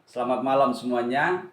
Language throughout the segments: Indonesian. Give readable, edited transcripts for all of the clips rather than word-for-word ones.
Selamat malam semuanya,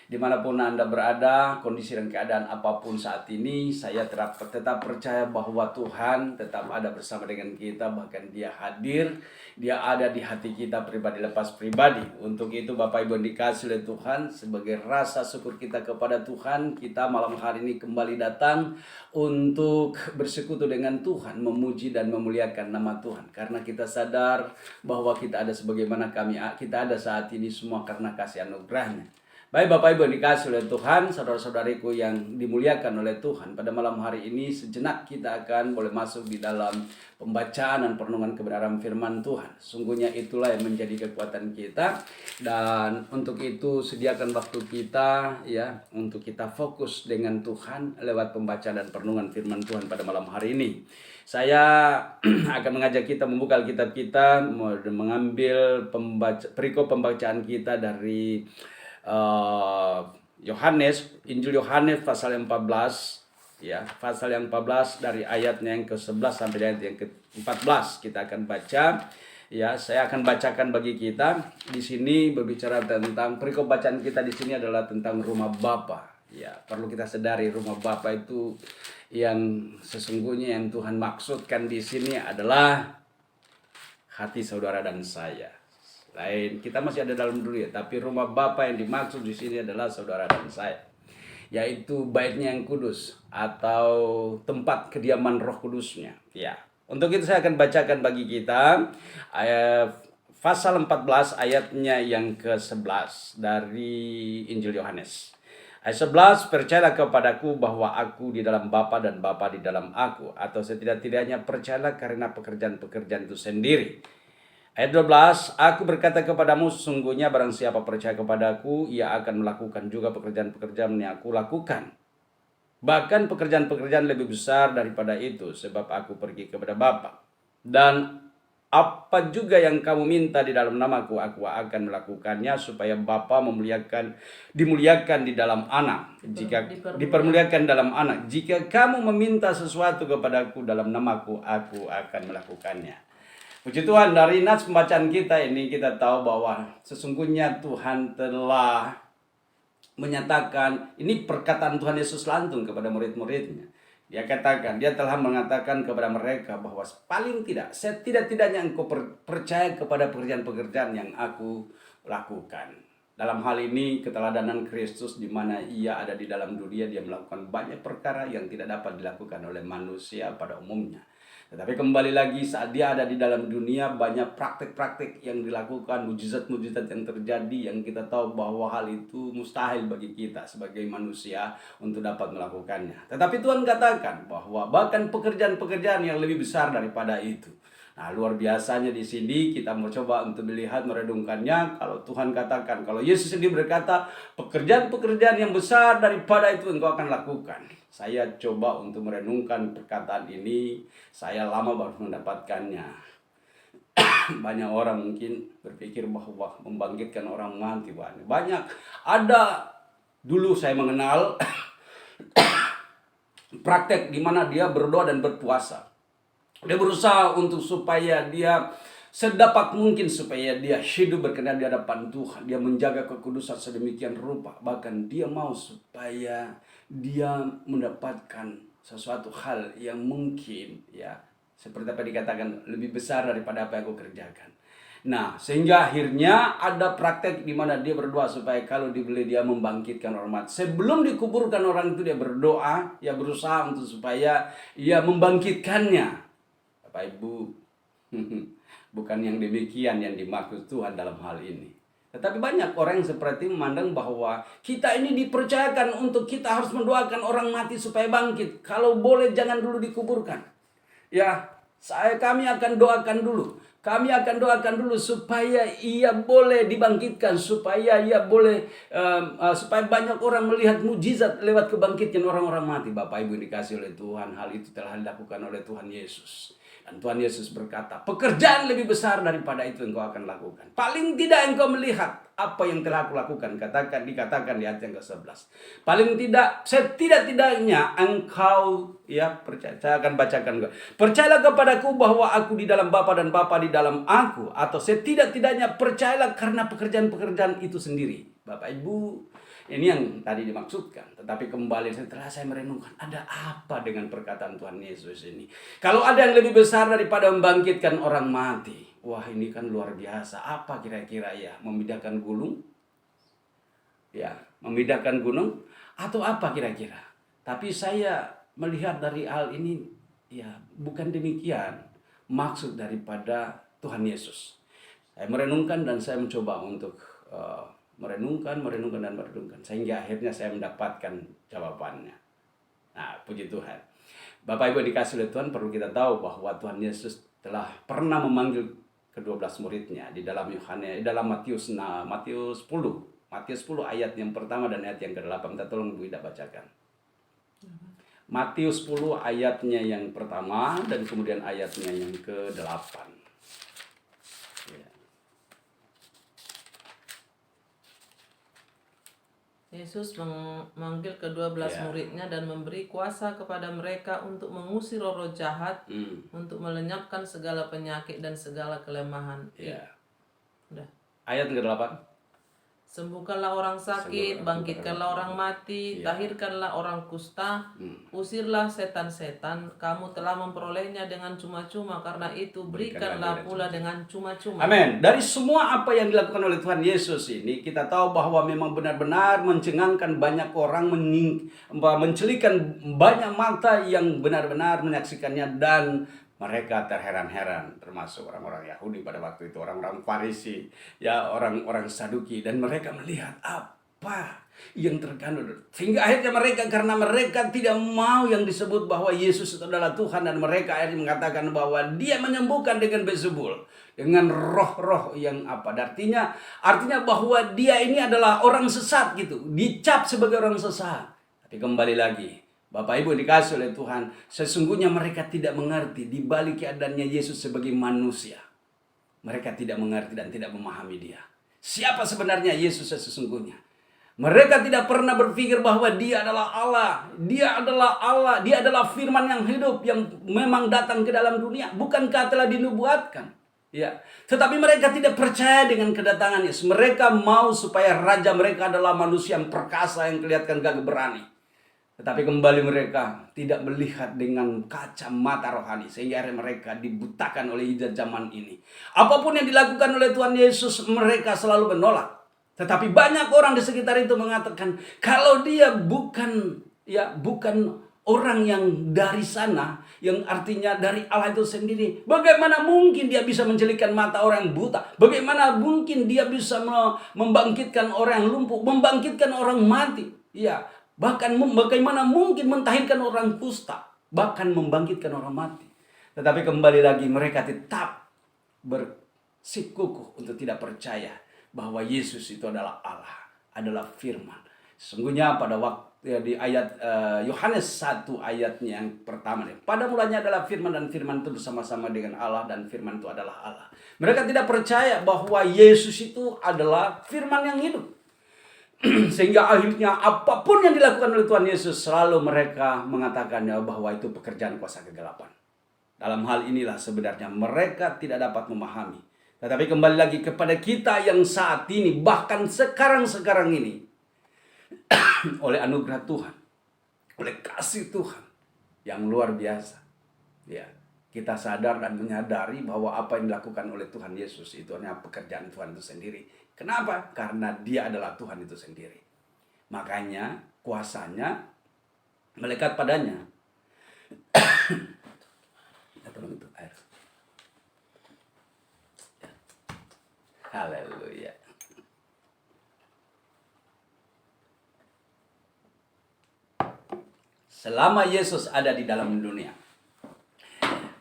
dimanapun Anda berada, kondisi dan keadaan apapun saat ini, saya tetap percaya bahwa Tuhan tetap ada bersama dengan kita, bahkan Dia hadir, Dia ada di hati kita pribadi lepas pribadi. Untuk itu Bapak Ibu yang dikasihi oleh Tuhan, sebagai rasa syukur kita kepada Tuhan, kita malam hari ini kembali datang untuk bersekutu dengan Tuhan, memuji dan memuliakan nama Tuhan. Karena kita sadar bahwa kita ada sebagaimana kita ada saat ini semua karena kasih anugerahnya. Baik Bapak Ibu yang dikasihi oleh Tuhan, saudara-saudariku yang dimuliakan oleh Tuhan, pada malam hari ini sejenak kita akan boleh masuk di dalam pembacaan dan perenungan kebenaran firman Tuhan. Sungguhnya itulah yang menjadi kekuatan kita, dan untuk itu sediakan waktu kita ya untuk kita fokus dengan Tuhan lewat pembacaan dan perenungan firman Tuhan pada malam hari ini. Saya akan mengajak kita membuka Alkitab kita, mengambil perikop pembacaan kita dari Injil Yohanes pasal yang 14 ya, pasal yang 14 dari ayatnya yang ke-11 sampai ayat yang ke-14 kita akan baca. Ya, saya akan bacakan bagi kita. Di sini berbicara tentang perikop bacaan kita di sini adalah tentang rumah Bapa. Ya, perlu kita sadari rumah Bapa itu yang sesungguhnya yang Tuhan maksudkan di sini adalah hati saudara dan saya. Lain, kita masih ada dalam dunia, tapi rumah Bapa yang dimaksud di sini adalah saudara dan saya, yaitu baitnya yang kudus atau tempat kediaman Roh Kudusnya. Ya, untuk itu saya akan bacakan bagi kita ayat pasal 14 ayatnya yang ke-11 dari Injil Yohanes. Ayat 11, percayalah kepadaku bahwa aku di dalam Bapa dan Bapa di dalam aku, atau setidak-tidaknya percayalah karena pekerjaan-pekerjaan itu sendiri. Ayat 12, aku berkata kepadamu, sesungguhnya barang siapa percaya kepadaku, ia akan melakukan juga pekerjaan-pekerjaan yang aku lakukan. Bahkan pekerjaan-pekerjaan lebih besar daripada itu, sebab aku pergi kepada Bapa. Dan apa juga yang kamu minta di dalam namaku, aku akan melakukannya, supaya Bapa dimuliakan di dalam anak. Jika dipermuliakan dalam anak, jika kamu meminta sesuatu kepadaku dalam namaku, aku akan melakukannya. Puji Tuhan, dari nats pembacaan kita ini kita tahu bahwa sesungguhnya Tuhan telah menyatakan, ini perkataan Tuhan Yesus langsung kepada murid-muridnya. Dia telah mengatakan kepada mereka bahwa paling tidak, setidak-tidaknya engkau percaya kepada pekerjaan-pekerjaan yang aku lakukan. Dalam hal ini keteladanan Kristus, di mana ia ada di dalam dunia, dia melakukan banyak perkara yang tidak dapat dilakukan oleh manusia pada umumnya. Tetapi kembali lagi, saat dia ada di dalam dunia, banyak praktik-praktik yang dilakukan, mujizat-mujizat yang terjadi, yang kita tahu bahwa hal itu mustahil bagi kita sebagai manusia untuk dapat melakukannya. Tetapi Tuhan katakan bahwa bahkan pekerjaan-pekerjaan yang lebih besar daripada itu. Nah, luar biasanya di sini kita mau coba untuk melihat, merenungkannya. Kalau Tuhan katakan, kalau Yesus sendiri berkata, pekerjaan-pekerjaan yang besar daripada itu engkau akan lakukan. Saya coba untuk merenungkan perkataan ini, saya lama baru mendapatkannya. Banyak orang mungkin berpikir bahwa membangkitkan orang mati banyak. Ada dulu saya mengenal praktek di mana dia berdoa dan berpuasa. Dia berusaha untuk supaya dia sedapat mungkin supaya dia hidup berkenan di hadapan Tuhan. Dia menjaga kekudusan sedemikian rupa. Bahkan dia mau supaya dia mendapatkan sesuatu hal yang mungkin ya, seperti apa dikatakan, lebih besar daripada apa yang aku kerjakan. Nah, sehingga akhirnya ada praktek di mana dia berdoa supaya kalau dibeli dia membangkitkan orang mati. Sebelum dikuburkan orang itu dia berdoa, ya berusaha untuk supaya ia membangkitkannya. Bapak Ibu, bukan yang demikian yang dimaksud Tuhan dalam hal ini. Tetapi banyak orang yang seperti memandang bahwa kita ini dipercayakan untuk kita harus mendoakan orang mati supaya bangkit. Kalau boleh jangan dulu dikuburkan. Ya, kami akan doakan dulu. Kami akan doakan dulu supaya ia boleh dibangkitkan, supaya ia boleh supaya banyak orang melihat mujizat lewat kebangkitan orang-orang mati. Bapak Ibu dikasih oleh Tuhan, hal itu telah dilakukan oleh Tuhan Yesus. Dan Tuhan Yesus berkata, pekerjaan lebih besar daripada itu engkau akan lakukan. Paling tidak engkau melihat apa yang telah aku lakukan. Dikatakan di ayat yang ke-11. Paling tidak, setidak-tidaknya engkau percaya. Saya akan bacakan juga. Percayalah kepadaku bahwa aku di dalam Bapa dan Bapa di dalam aku. Atau setidak-tidaknya percayalah karena pekerjaan-pekerjaan itu sendiri. Bapak Ibu, ini yang tadi dimaksudkan. Tetapi kembali setelah saya merenungkan, ada apa dengan perkataan Tuhan Yesus ini? Kalau ada yang lebih besar daripada membangkitkan orang mati. Wah, ini kan luar biasa. Apa kira-kira ya? Memindahkan gunung? Ya, memindahkan gunung? Atau apa kira-kira? Tapi saya melihat dari hal ini, ya bukan demikian maksud daripada Tuhan Yesus. Saya merenungkan dan saya mencoba untuk merenungkan dan merenungkan. Sehingga akhirnya saya mendapatkan jawabannya. Nah, puji Tuhan. Bapak Ibu dikasih oleh Tuhan, perlu kita tahu bahwa Tuhan Yesus telah pernah memanggil ke-12 muridnya di dalam Matius 10. Matius 10 ayat yang pertama dan ayat yang ke-8. Kita tolong Bu Ida bacakan. Matius 10 ayatnya yang pertama dan kemudian ayatnya yang ke-8. Yesus memanggil ke-12 muridnya dan memberi kuasa kepada mereka untuk mengusir roh jahat, untuk melenyapkan segala penyakit dan segala kelemahan. Udah. Ayat ke-8. Sembuhkanlah orang sakit, bangkitkanlah orang mati, tahirkanlah orang kusta, usirlah setan-setan. Kamu telah memperolehnya dengan cuma-cuma, karena itu berikanlah pula dengan cuma-cuma. Amin. Dari semua apa yang dilakukan oleh Tuhan Yesus ini, kita tahu bahwa memang benar-benar mencengangkan banyak orang, mencelikan banyak mata yang benar-benar menyaksikannya, dan mereka terheran-heran, termasuk orang-orang Yahudi pada waktu itu, orang-orang Farisi, orang-orang Saduki, dan mereka melihat apa yang terkandung. Sehingga akhirnya karena mereka tidak mau yang disebut bahwa Yesus itu adalah Tuhan, dan mereka akhirnya mengatakan bahwa Dia menyembuhkan dengan Beelzebul, dengan roh-roh yang apa. Artinya bahwa Dia ini adalah orang sesat gitu, dicap sebagai orang sesat. Tapi kembali lagi, Bapak Ibu dikasih oleh Tuhan, sesungguhnya mereka tidak mengerti di balik keadaannya Yesus sebagai manusia. Mereka tidak mengerti dan tidak memahami Dia. Siapa sebenarnya Yesus sesungguhnya? Mereka tidak pernah berpikir bahwa Dia adalah Allah. Dia adalah Allah. Dia adalah firman yang hidup yang memang datang ke dalam dunia. Bukankah telah dinubuatkan? Ya. Tetapi mereka tidak percaya dengan kedatangan Yesus. Mereka mau supaya raja mereka adalah manusia yang perkasa, yang kelihatan gagah berani. Tetapi kembali mereka tidak melihat dengan kacamata rohani, sehingga mereka dibutakan oleh hidayah zaman ini. Apapun yang dilakukan oleh Tuhan Yesus, mereka selalu menolak. Tetapi banyak orang di sekitar itu mengatakan, kalau Dia bukan orang yang dari sana, yang artinya dari Allah itu sendiri, bagaimana mungkin Dia bisa menjelikan mata orang yang buta? Bagaimana mungkin Dia bisa membangkitkan orang yang lumpuh, membangkitkan orang mati? Bahkan bagaimana mungkin mentahirkan orang kusta, bahkan membangkitkan orang mati. Tetapi kembali lagi mereka tetap bersikukuh untuk tidak percaya bahwa Yesus itu adalah Allah, adalah firman. Sesungguhnya pada waktu di ayat Yohanes 1 ayatnya yang pertama, pada mulanya adalah firman, dan firman itu bersama-sama dengan Allah, dan firman itu adalah Allah. Mereka tidak percaya bahwa Yesus itu adalah firman yang hidup. Sehingga akhirnya apapun yang dilakukan oleh Tuhan Yesus, selalu mereka mengatakannya bahwa itu pekerjaan kuasa kegelapan. Dalam hal inilah sebenarnya mereka tidak dapat memahami. Tetapi kembali lagi kepada kita yang saat ini, bahkan sekarang ini, oleh anugerah Tuhan, oleh kasih Tuhan yang luar biasa, kita sadar dan menyadari bahwa apa yang dilakukan oleh Tuhan Yesus itu hanya pekerjaan Tuhan itu sendiri. Kenapa? Karena Dia adalah Tuhan itu sendiri. Makanya kuasanya melekat padanya. Tolong itu air. Haleluya. Selama Yesus ada di dalam dunia,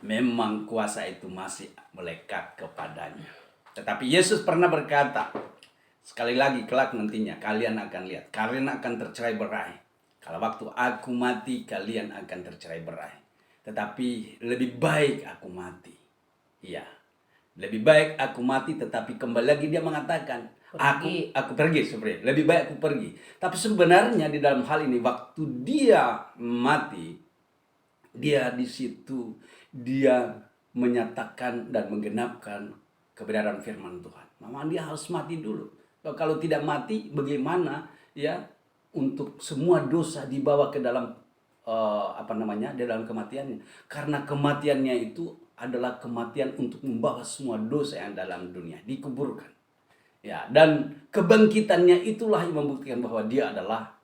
memang kuasa itu masih melekat kepadanya. Tetapi Yesus pernah berkata, sekali lagi kelak nantinya kalian akan lihat, kalian akan tercerai berai. Kalau waktu aku mati, kalian akan tercerai berai. Tetapi lebih baik aku mati. Lebih baik aku mati, tetapi kembali lagi dia mengatakan, aku pergi sebenarnya. Lebih baik aku pergi. Tapi sebenarnya di dalam hal ini, waktu dia mati, dia di situ dia menyatakan dan menggenapkan kebenaran firman Tuhan. Memang dia harus mati dulu. Kalau tidak mati, bagaimana ya untuk semua dosa dibawa ke dalam di dalam kematiannya? Karena kematiannya itu adalah kematian untuk membawa semua dosa yang dalam dunia dikuburkan. Ya, dan kebangkitannya itulah yang membuktikan bahwa dia adalah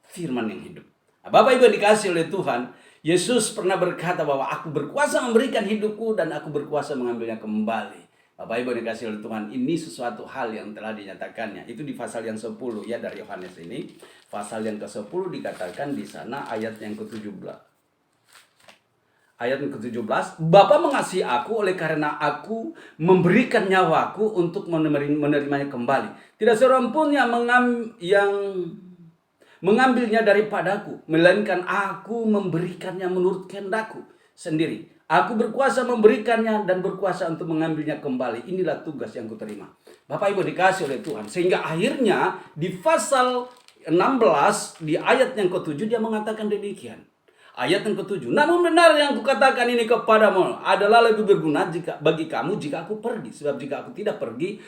firman yang hidup. Nah, Bapak Ibu yang dikasihi oleh Tuhan, Yesus pernah berkata bahwa aku berkuasa memberikan hidupku dan aku berkuasa mengambilnya kembali. Bapak Ibu yang dikasihi oleh Tuhan, ini sesuatu hal yang telah dinyatakannya. Itu di pasal yang 10 ya dari Yohanes ini. Pasal yang ke-10 dikatakan di sana ayat yang ke-17. Ayat yang ke-17, Bapa mengasihi aku oleh karena aku memberikan nyawaku untuk menerimanya kembali. Tidak seorang pun yang mengambilnya daripadaku, melainkan aku memberikannya menurut kehendakku sendiri. Aku berkuasa memberikannya dan berkuasa untuk mengambilnya kembali. Inilah tugas yang kuterima. Bapak Ibu dikasih oleh Tuhan. Sehingga akhirnya di pasal 16 di ayat yang ke-7 dia mengatakan demikian. Ayat yang ke-7. Namun benar yang kukatakan ini kepadamu adalah lebih berguna bagi kamu jika aku pergi. Sebab jika aku tidak pergi,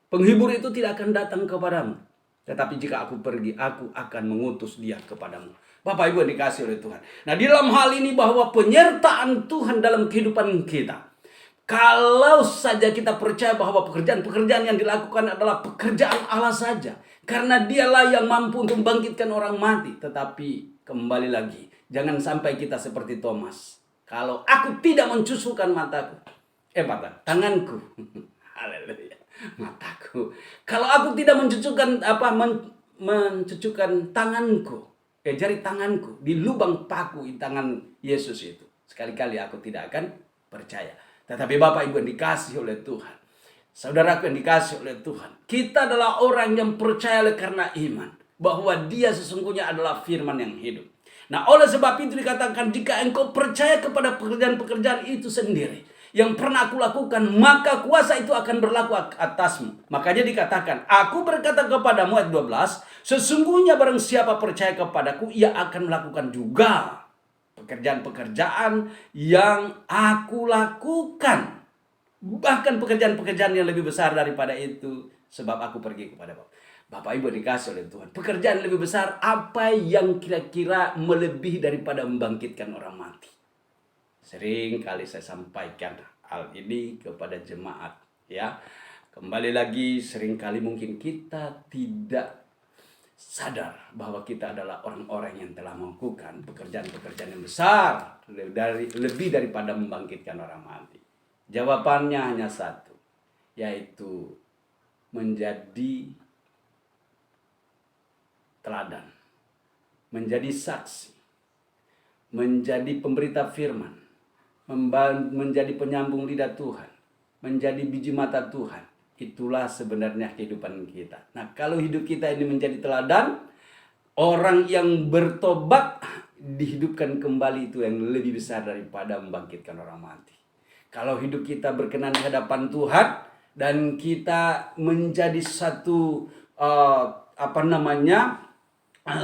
penghibur itu tidak akan datang kepadamu. Tetapi jika aku pergi, aku akan mengutus dia kepadamu. Bapak Ibu yang dikasih oleh Tuhan. Nah, di dalam hal ini bahwa penyertaan Tuhan dalam kehidupan kita. Kalau saja kita percaya bahwa pekerjaan-pekerjaan yang dilakukan adalah pekerjaan Allah saja. Karena dialah yang mampu untuk membangkitkan orang mati. Tetapi kembali lagi, jangan sampai kita seperti Thomas. Kalau aku tidak mencucukkan tanganku. Haleluya. Mataku. Kalau aku tidak mencucukkan tanganku, jari tanganku di lubang paku di tangan Yesus itu, sekali-kali aku tidak akan percaya. Tetapi Bapak Ibu yang dikasih oleh Tuhan, saudaraku yang dikasih oleh Tuhan, kita adalah orang yang percaya karena iman bahwa Dia sesungguhnya adalah firman yang hidup. Nah, oleh sebab itu dikatakan, jika engkau percaya kepada pekerjaan-pekerjaan itu sendiri yang pernah aku lakukan, maka kuasa itu akan berlaku atasmu. Makanya dikatakan, aku berkata kepadamu, ayat 12, sesungguhnya barang siapa percaya kepadaku, ia akan melakukan juga pekerjaan-pekerjaan yang aku lakukan. Bahkan pekerjaan-pekerjaan yang lebih besar daripada itu, sebab aku pergi kepada Bapa. Bapak Ibu dikasih oleh Tuhan, pekerjaan lebih besar apa yang kira-kira melebihi daripada membangkitkan orang mati? Sering kali saya sampaikan hal ini kepada jemaat, ya. Kembali lagi, sering kali mungkin kita tidak sadar bahwa kita adalah orang-orang yang telah melakukan pekerjaan-pekerjaan yang besar, lebih daripada membangkitkan orang mati. Jawabannya hanya satu, yaitu menjadi teladan, menjadi saksi, menjadi pemberita firman, menjadi penyambung lidah Tuhan, menjadi biji mata Tuhan. Itulah sebenarnya kehidupan kita. Nah, kalau hidup kita ini menjadi teladan, orang yang bertobat dihidupkan kembali, itu yang lebih besar daripada membangkitkan orang mati. Kalau hidup kita berkenan di hadapan Tuhan dan kita menjadi satu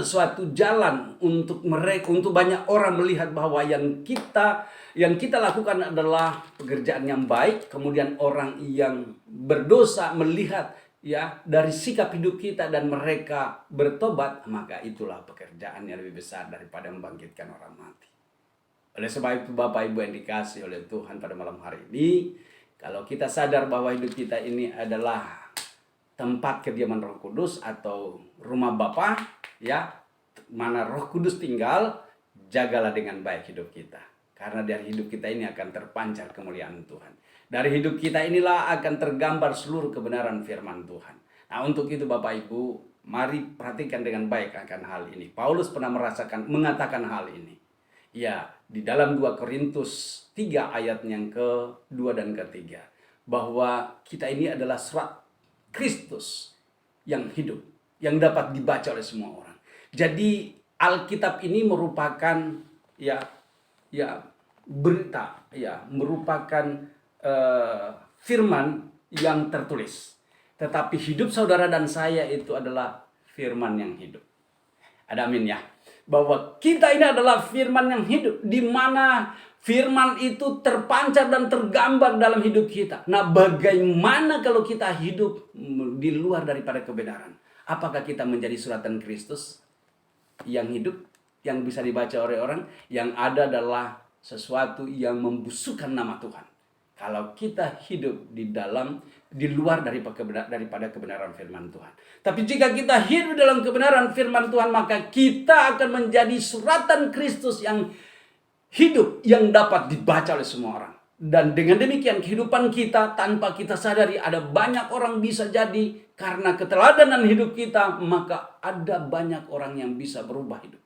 suatu jalan untuk mereka, untuk banyak orang melihat bahwa yang kita lakukan adalah pekerjaan yang baik, kemudian orang yang berdosa melihat ya dari sikap hidup kita dan mereka bertobat, maka itulah pekerjaan yang lebih besar daripada membangkitkan orang mati. Oleh sebab itu Bapak Ibu yang dikasih oleh Tuhan pada malam hari ini, kalau kita sadar bahwa hidup kita ini adalah tempat kediaman Roh Kudus atau rumah Bapa, ya, mana Roh Kudus tinggal, jagalah dengan baik hidup kita. Karena dari hidup kita ini akan terpancar kemuliaan Tuhan. Dari hidup kita inilah akan tergambar seluruh kebenaran firman Tuhan. Nah, untuk itu Bapak Ibu, mari perhatikan dengan baik akan hal ini. Paulus pernah mengatakan hal ini. Ya, di dalam 2 Korintus 3 ayat yang ke-2 dan ke-3. Bahwa kita ini adalah surat Kristus yang hidup, yang dapat dibaca oleh semua orang. Jadi Alkitab ini merupakan berita, merupakan firman yang tertulis. Tetapi hidup saudara dan saya itu adalah firman yang hidup. Ada amin ya. Bahwa kita ini adalah firman yang hidup. Di mana firman itu terpancar dan tergambar dalam hidup kita. Nah, bagaimana kalau kita hidup di luar daripada kebenaran? Apakah kita menjadi suratan Kristus yang hidup, yang bisa dibaca oleh orang? Yang ada adalah sesuatu yang membusukkan nama Tuhan. Kalau kita hidup di luar daripada kebenaran firman Tuhan. Tapi jika kita hidup dalam kebenaran firman Tuhan, maka kita akan menjadi suratan Kristus yang hidup, yang dapat dibaca oleh semua orang. Dan dengan demikian kehidupan kita tanpa kita sadari, ada banyak orang bisa jadi karena keteladanan hidup kita, maka ada banyak orang yang bisa berubah hidup.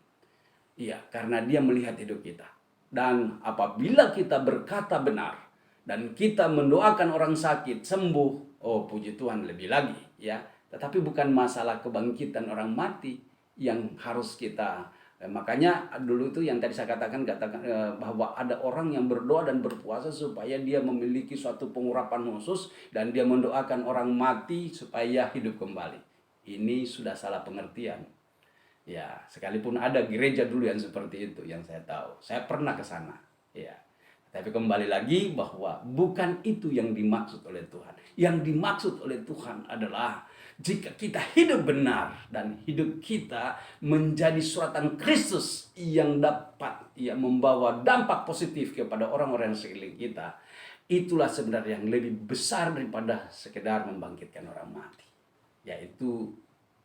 Iya, karena dia melihat hidup kita. Dan apabila kita berkata benar dan kita mendoakan orang sakit sembuh, oh puji Tuhan, lebih lagi ya. Tetapi bukan masalah kebangkitan orang mati yang harus kita makanya dulu itu yang tadi saya katakan bahwa ada orang yang berdoa dan berpuasa supaya dia memiliki suatu pengurapan khusus dan dia mendoakan orang mati supaya hidup kembali. Ini sudah salah pengertian. Ya, sekalipun ada gereja dulu yang seperti itu yang saya tahu. Saya pernah ke sana. Ya. Tapi kembali lagi bahwa bukan itu yang dimaksud oleh Tuhan. Yang dimaksud oleh Tuhan adalah jika kita hidup benar dan hidup kita menjadi suratan Kristus yang dapat membawa dampak positif kepada orang-orang yang sekeliling kita, itulah sebenarnya yang lebih besar daripada sekedar membangkitkan orang mati, yaitu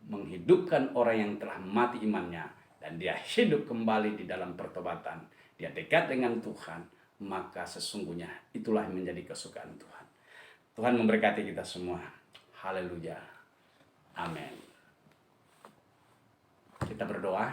menghidupkan orang yang telah mati imannya dan dia hidup kembali di dalam pertobatan, dia dekat dengan Tuhan. Maka sesungguhnya itulah yang menjadi kesukaan Tuhan. Tuhan memberkati kita semua. Haleluya. Amin. Kita berdoa.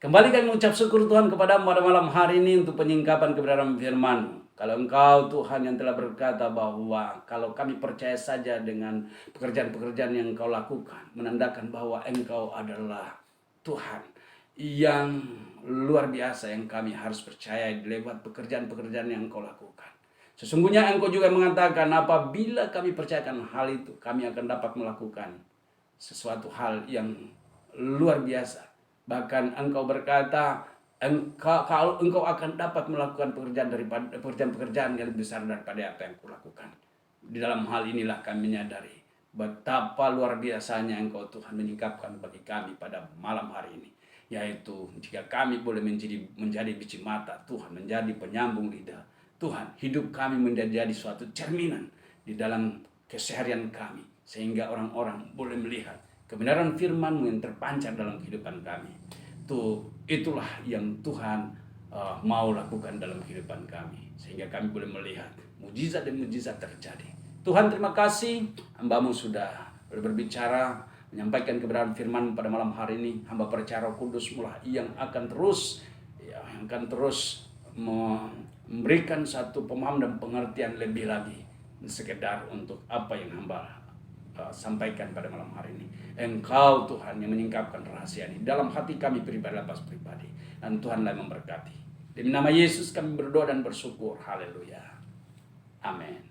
Kembali kami mengucap syukur Tuhan kepadamu pada malam hari ini untuk penyingkapan kebenaran firman. Kalau Engkau Tuhan yang telah berkata bahwa kalau kami percaya saja dengan pekerjaan-pekerjaan yang Engkau lakukan, menandakan bahwa Engkau adalah Tuhan yang luar biasa yang kami harus percaya lewat pekerjaan-pekerjaan yang Engkau lakukan. Sesungguhnya Engkau juga mengatakan apabila kami percayakan hal itu, kami akan dapat melakukan sesuatu hal yang luar biasa. Bahkan Engkau berkata, kalau Engkau akan dapat melakukan pekerjaan-pekerjaan yang lebih besar daripada apa yang Kau lakukan. Di dalam hal inilah kami menyadari betapa luar biasanya Engkau Tuhan menyingkapkan bagi kami pada malam hari ini. Yaitu jika kami boleh menjadi biji mata Tuhan, menjadi penyambung lidah Tuhan, hidup kami menjadi suatu cerminan di dalam keseharian kami, sehingga orang-orang boleh melihat kebenaran firman-Mu yang terpancar dalam kehidupan kami. Itulah yang Tuhan mau lakukan dalam kehidupan kami, sehingga kami boleh melihat mujizat dan mujizat terjadi. Tuhan, terima kasih, hamba-Mu sudah berbicara, menyampaikan kebenaran firman pada malam hari ini. Hamba percaya Roh Kudus mula yang akan terus memberikan satu pemahaman dan pengertian lebih lagi sekedar untuk apa yang hamba sampaikan pada malam hari ini. Engkau Tuhan yang menyingkapkan rahasia ini dalam hati kami pribadi, lepas pribadi, dan Tuhanlah memberkati. Demi nama Yesus kami berdoa dan bersyukur. Haleluya. Amin.